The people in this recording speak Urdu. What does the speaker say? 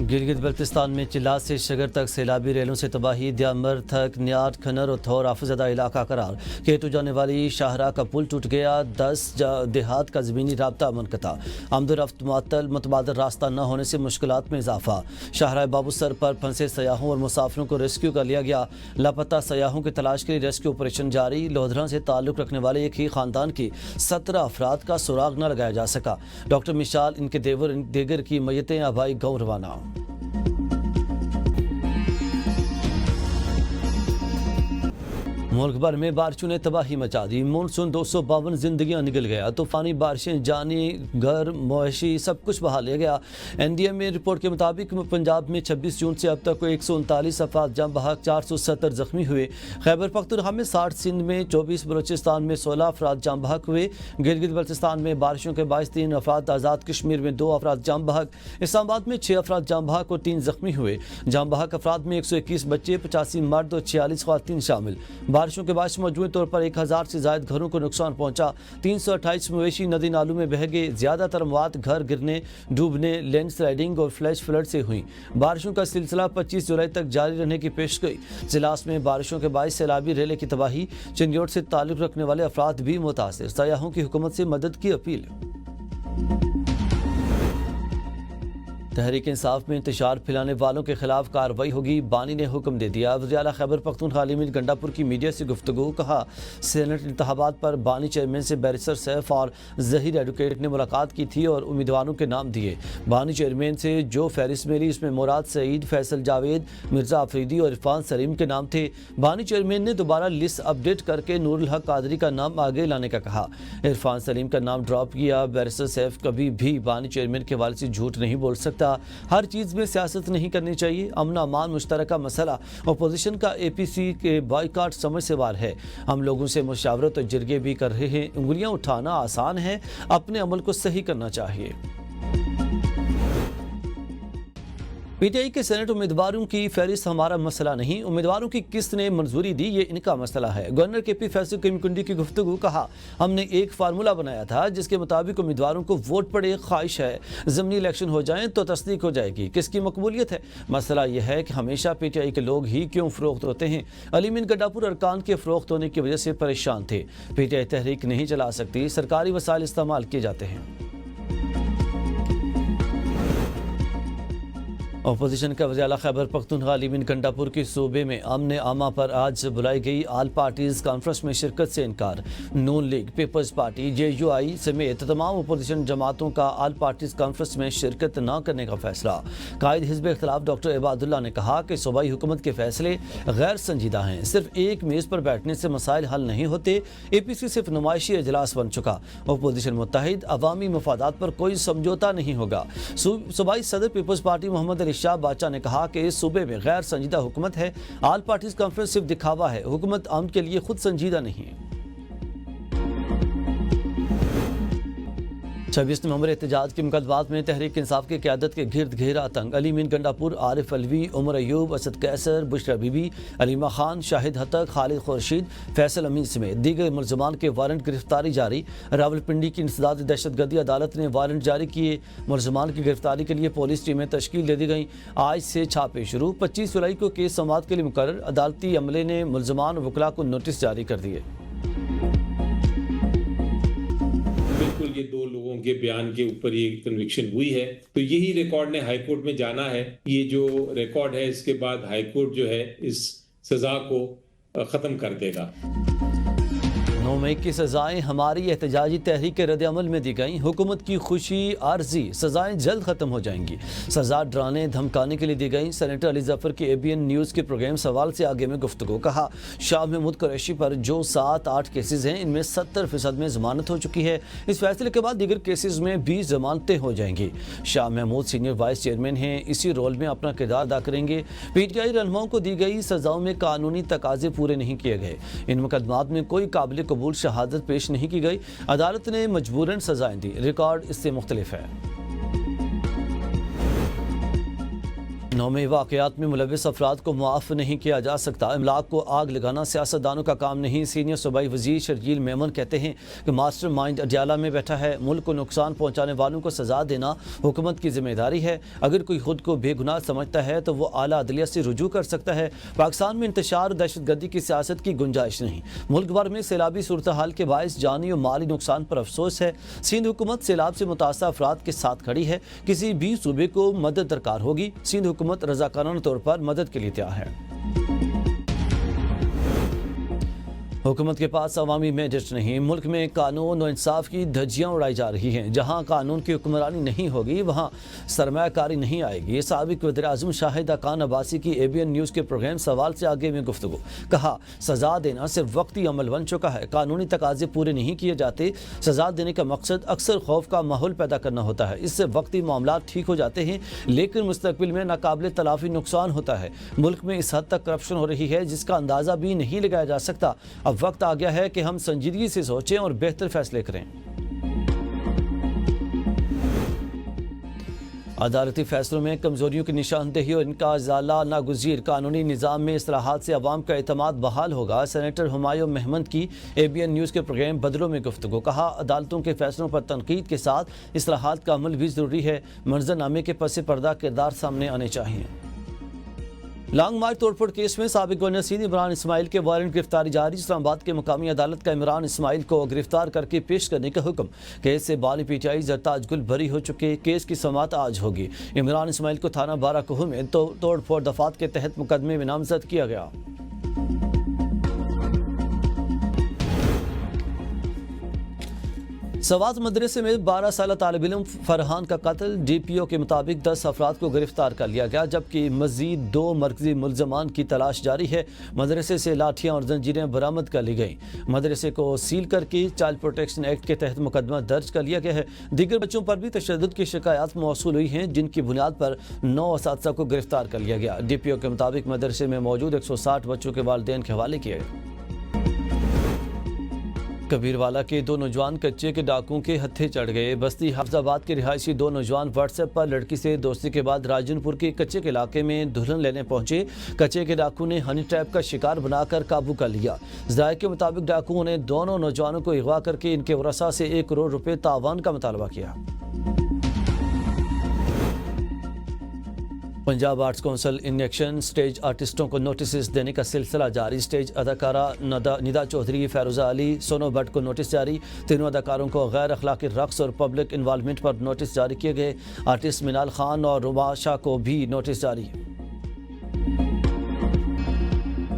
گلگت بلتستان میں چلا سے شگر تک سیلابی ریلوں سے تباہی، دیامر تھک، نیاد، کھنر اور تھور آفت زدہ علاقہ قرار۔ کیٹو جانے والی شاہراہ کا پل ٹوٹ گیا، 10 دیہات کا زمینی رابطہ منقطع۔ آمد و رفت معطل، متبادل راستہ نہ ہونے سے مشکلات میں اضافہ۔ شاہراہ بابو سر پر پھنسے سیاحوں اور مسافروں کو ریسکیو کر لیا گیا۔ لاپتہ سیاحوں کی تلاش کے لیے ریسکیو آپریشن جاری۔ لودھرا سے تعلق رکھنے والے ایک ہی خاندان کی 17 افراد کا سراغ نہ لگایا جا سکا۔ ڈاکٹر مشال، ان کے دیگر کی میتیں آبائی گاؤں روانہ۔ ملک بھر میں بارشوں نے تباہی مچا دی، مونسون 252 زندگیاں نگل گیا، طوفانی بارشیں، جانی گھر معاشی سب کچھ بہا لے گیا۔ NDM میں رپورٹ کے مطابق پنجاب میں 26 جون سے اب تک 139 افراد جاں بحق، 470 زخمی ہوئے۔ خیبر پختونخوا میں 60، سندھ میں 24، بلوچستان میں 16 افراد جاں بحق ہوئے۔ گلگت بلتستان میں بارشوں کے باعث 3 افراد، آزاد کشمیر میں 2 افراد جاں بحق، اسلام آباد میں 6 افراد جاں بحق اور 3 زخمی ہوئے۔ جاں بحق افراد میں 121 بچے، 85 مرد اور 46 خواتین شامل۔ بارشوں کے باعث مجموعی طور پر 1000 سے زائد گھروں کو نقصان پہنچا، 328 مویشی ندی نالوں میں بہہ گئے۔ زیادہ تر مواد گھر گرنے، ڈوبنے، لینڈ سلائیڈنگ اور فلیش فلڈ سے ہوئیں۔ بارشوں کا سلسلہ 25 جولائی تک جاری رہنے کی پیشگوئی۔ ضلع میں بارشوں کے باعث سیلابی ریلے کی تباہی، چنگیوٹ سے تعلق رکھنے والے افراد بھی متاثر، سیاحوں کی حکومت سے مدد کی اپیل۔ تحریک انصاف میں انتشار پھیلانے والوں کے خلاف کارروائی ہوگی، بانی نے حکم دے دیا۔ وزیر اعلیٰ خیبر پختونخوا علی امین گنڈاپور کی میڈیا سے گفتگو، کہا سینٹ انتخابات پر بانی چیئرمین سے بیرسٹر سیف اور ظہیر ایڈوکیٹ نے ملاقات کی تھی اور امیدواروں کے نام دیے۔ بانی چیئرمین سے جو فہرست ملی اس میں مراد سعید، فیصل جاوید، مرزا آفریدی اور عرفان سلیم کے نام تھے۔ بانی چیئرمین نے دوبارہ لسٹ اپ ڈیٹ کر کے نور الحق قادری کا نام آگے لانے کا کہا۔ عرفان سلیم کا نام ڈراپ کیا۔ بیرسٹر سیف کبھی بھی بانی چیئرمین کے حوالے سے جھوٹ نہیں بول سکتا، ہر چیز میں سیاست نہیں کرنی چاہیے۔ امن امان مشترکہ مسئلہ اپوزیشن کا APC کے بائیکاٹ سمجھ سے باہر ہے۔ ہم لوگوں سے مشاورت اور جرگے بھی کر رہے ہیں، انگلیاں اٹھانا آسان ہے، اپنے عمل کو صحیح کرنا چاہیے۔ PTI کے سینٹ امیدواروں کی فہرست ہمارا مسئلہ نہیں، امیدواروں کی کس نے منظوری دی یہ ان کا مسئلہ ہے۔ گورنر KP فیصل کیم کنڈی کی گفتگو، کہا ہم نے ایک فارمولہ بنایا تھا جس کے مطابق امیدواروں کو ووٹ پڑے، خواہش ہے ضمنی الیکشن ہو جائیں تو تصدیق ہو جائے گی، کس کی مقبولیت ہے۔ مسئلہ یہ ہے کہ ہمیشہ PTI کے لوگ ہی کیوں فروخت ہوتے ہیں۔ علی امین گنڈاپور ارکان کے فروخت ہونے کی وجہ سے پریشان تھے۔ PTI تحریک نہیں چلا سکتی، سرکاری وسائل استعمال کیے جاتے ہیں۔ اپوزیشن کا وزیر اعلیٰ خیبر پختونخوا علی امین گنڈاپور کی صوبے میں امن عامہ پر آج بلائی گئی آل پارٹیز کانفرنس میں شرکت سے انکار۔ نون لیگ، پیپلز پارٹی، JUI سمیت تمام اپوزیشن جماعتوں کا آل پارٹیز کانفرنس میں شرکت نہ کرنے کا فیصلہ۔ قائد حزب اختلاف ڈاکٹر عباد اللہ نے کہا کہ صوبائی حکومت کے فیصلے غیر سنجیدہ ہیں، صرف ایک میز پر بیٹھنے سے مسائل حل نہیں ہوتے۔ APC صرف نمائشی اجلاس بن چکا، اپوزیشن متحد، عوامی مفادات پر کوئی سمجھوتا نہیں ہوگا۔ صوبائی صدر پیپلز پارٹی محمد علی شاہ باچا نے کہا کہ اس صوبے میں غیر سنجیدہ حکومت ہے، آل پارٹیز کانفرنس صرف دکھاوا ہے، حکومت عام کے لیے خود سنجیدہ نہیں۔ 26 نومبر احتجاج کے مقدمات میں تحریک انصاف کی قیادت کے گرد گھیرا آتنک۔ علی امین گنڈاپور، عارف علوی، عمر ایوب، اسد قیصر، بشرا بی بی، علیمہ خان، شاہد ہتک، خالد خورشید، فیصل امین سمیت دیگر ملزمان کے وارنٹ گرفتاری جاری۔ راولپنڈی کی انسداد دہشت گردی عدالت نے وارنٹ جاری کیے، ملزمان کی گرفتاری کے لیے پولیس ٹیمیں تشکیل دے دی گئیں۔ آج سے چھاپے شروع، 25 جولائی کو کیس سماعت کے لیے مقرر۔ عدالتی عملے نے ملزمان و وکلاء کو نوٹس جاری کر دیے۔ بالکل یہ 2 لوگوں کے بیان کے اوپر یہ کنوکشن ہوئی ہے، تو یہی ریکارڈ نے ہائی کورٹ میں جانا ہے۔ یہ جو ریکارڈ ہے اس کے بعد ہائی کورٹ جو ہے اس سزا کو ختم کر دے گا۔ 9 مئی کی سزائیں ہماری احتجاجی تحریک کے رد عمل میں دی گئیں۔ حکومت کی خوشی عارضی، سزائیں جلد ختم ہو جائیں گی۔ سزا ڈرانے دھمکانے کے لیے دی گئیں۔ سینیٹر علی ظفر کی ABN نیوز کے پروگرام سوال سے آگے میں گفتگو، کہا شاہ محمود قریشی پر جو 7-8 کیسز ہیں ان میں 70% میں ضمانت ہو چکی ہے، اس فیصلے کے بعد دیگر کیسز میں بھی ضمانتیں ہو جائیں گی۔ Shah Mahmood senior vice chairman ہیں، اسی رول میں اپنا کردار ادا کریں گے۔ PTI رہنماؤں کو دی گئی سزاؤں میں قانونی تقاضے پورے نہیں کیے گئے، ان مقدمات میں کوئی قابل قبول شہادت پیش نہیں کی گئی، عدالت نے مجبوراً سزائیں دی، ریکارڈ اس سے مختلف ہے۔ 9 واقعات میں ملوث افراد کو معاف نہیں کیا جا سکتا، املاک کو آگ لگانا سیاستدانوں کا کام نہیں۔ سینئر صوبائی وزیر شرجیل میمن کہتے ہیں کہ ماسٹر مائنڈ اڈیالہ میں بیٹھا ہے، ملک کو نقصان پہنچانے والوں کو سزا دینا حکومت کی ذمہ داری ہے۔ اگر کوئی خود کو بے گناہ سمجھتا ہے تو وہ اعلیٰ عدلیہ سے رجوع کر سکتا ہے۔ پاکستان میں انتشار اور دہشت گردی کی سیاست کی گنجائش نہیں۔ ملک بھر میں سیلابی صورتحال کے باعث جانی اور مالی نقصان پر افسوس ہے۔ سندھ حکومت سیلاب سے متاثرہ افراد کے ساتھ کھڑی ہے، کسی بھی صوبے کو مدد درکار ہوگی، سندھ حکومت رضاکارانہ طور پر مدد کے لیے تیار ہے۔ حکومت کے پاس عوامی مینڈیٹ نہیں، ملک میں قانون و انصاف کی دھجیاں اڑائی جا رہی ہیں۔ جہاں قانون کی حکمرانی نہیں ہوگی وہاں سرمایہ کاری نہیں آئے گی۔ سابق وزیر اعظم شاہد خان عباسی کی ABN نیوز کے پروگرام سوال سے آگے میں گفتگو، کہا سزا دینا صرف وقتی عمل بن چکا ہے، قانونی تقاضے پورے نہیں کیے جاتے۔ سزا دینے کا مقصد اکثر خوف کا ماحول پیدا کرنا ہوتا ہے، اس سے وقتی معاملات ٹھیک ہو جاتے ہیں لیکن مستقبل میں ناقابل تلافی نقصان ہوتا ہے۔ ملک میں اس حد تک کرپشن ہو رہی ہے جس کا اندازہ بھی نہیں لگایا جا سکتا۔ اب وقت آ گیا ہے کہ ہم سنجیدگی سے سوچیں اور بہتر فیصلے کریں۔ عدالتی فیصلوں میں کمزوریوں کی نشاندہی اور ان کا ازالہ ناگزیر، قانونی نظام میں اصلاحات سے عوام کا اعتماد بحال ہوگا۔ سینیٹر ہمایوں محمد کی ABN نیوز کے پروگرام بدلوں میں گفتگو، کہا عدالتوں کے فیصلوں پر تنقید کے ساتھ اصلاحات کا عمل بھی ضروری ہے، منظر نامے کے پس پردہ کردار سامنے آنے چاہیے۔ لانگ مارچ توڑ پھوڑ کیس میں سابق گورنر سندھ عمران اسماعیل کے وارنٹ گرفتاری جاری، اسلام آباد کے مقامی عدالت کا عمران اسماعیل کو گرفتار کر کے پیش کرنے کا حکم۔ کیس سے بانی PTI زرتاج گل بری ہو چکے، کیس کی سماعت آج ہوگی۔ عمران اسماعیل کو تھانہ بارہ کوہ میں توڑ پھوڑ دفعات کے تحت مقدمے میں نامزد کیا گیا۔ سوات مدرسے میں 12 سالہ طالب علم فرحان کا قتل، DPO کے مطابق 10 افراد کو گرفتار کر لیا گیا جبکہ مزید 2 مرکزی ملزمان کی تلاش جاری ہے۔ مدرسے سے لاٹھیاں اور زنجیریں برآمد کر لی گئیں۔ مدرسے کو سیل کر کے چائلڈ پروٹیکشن ایکٹ کے تحت مقدمہ درج کر لیا گیا ہے۔ دیگر بچوں پر بھی تشدد کی شکایات موصول ہوئی ہیں جن کی بنیاد پر 9 اساتذہ کو گرفتار کر لیا گیا۔ DPO کے مطابق مدرسے میں موجود 160 بچوں کے والدین کے حوالے کیے گئے۔ کبیروالا کے 2 نوجوان کچے کے ڈاکوؤں کے ہتھے چڑھ گئے۔ بستی حافظ آباد کے رہائشی 2 نوجوان واٹس ایپ پر لڑکی سے دوستی کے بعد راجن پور کے کچے کے علاقے میں دلہن لینے پہنچے۔ کچے کے ڈاکو نے ہنی ٹریپ کا شکار بنا کر قابو کر لیا۔ ذرائع کے مطابق ڈاکوؤں نے دونوں نوجوانوں کو اغوا کر کے ان کے ورثاء سے 1 کروڑ روپے تاوان کا مطالبہ کیا۔ Punjab arts council in action, stage آرٹسٹوں کو نوٹسز دینے کا سلسلہ جاری۔ اسٹیج اداکارہ ندا چودھری، فیروزہ علی، سونو بٹ کو نوٹس جاری۔ تینوں اداکاروں کو غیر اخلاقی رقص اور پبلک انوالومنٹ پر نوٹس جاری کیے گئے۔ آرٹسٹ منال خان اور روما شاہ کو بھی نوٹس جاری۔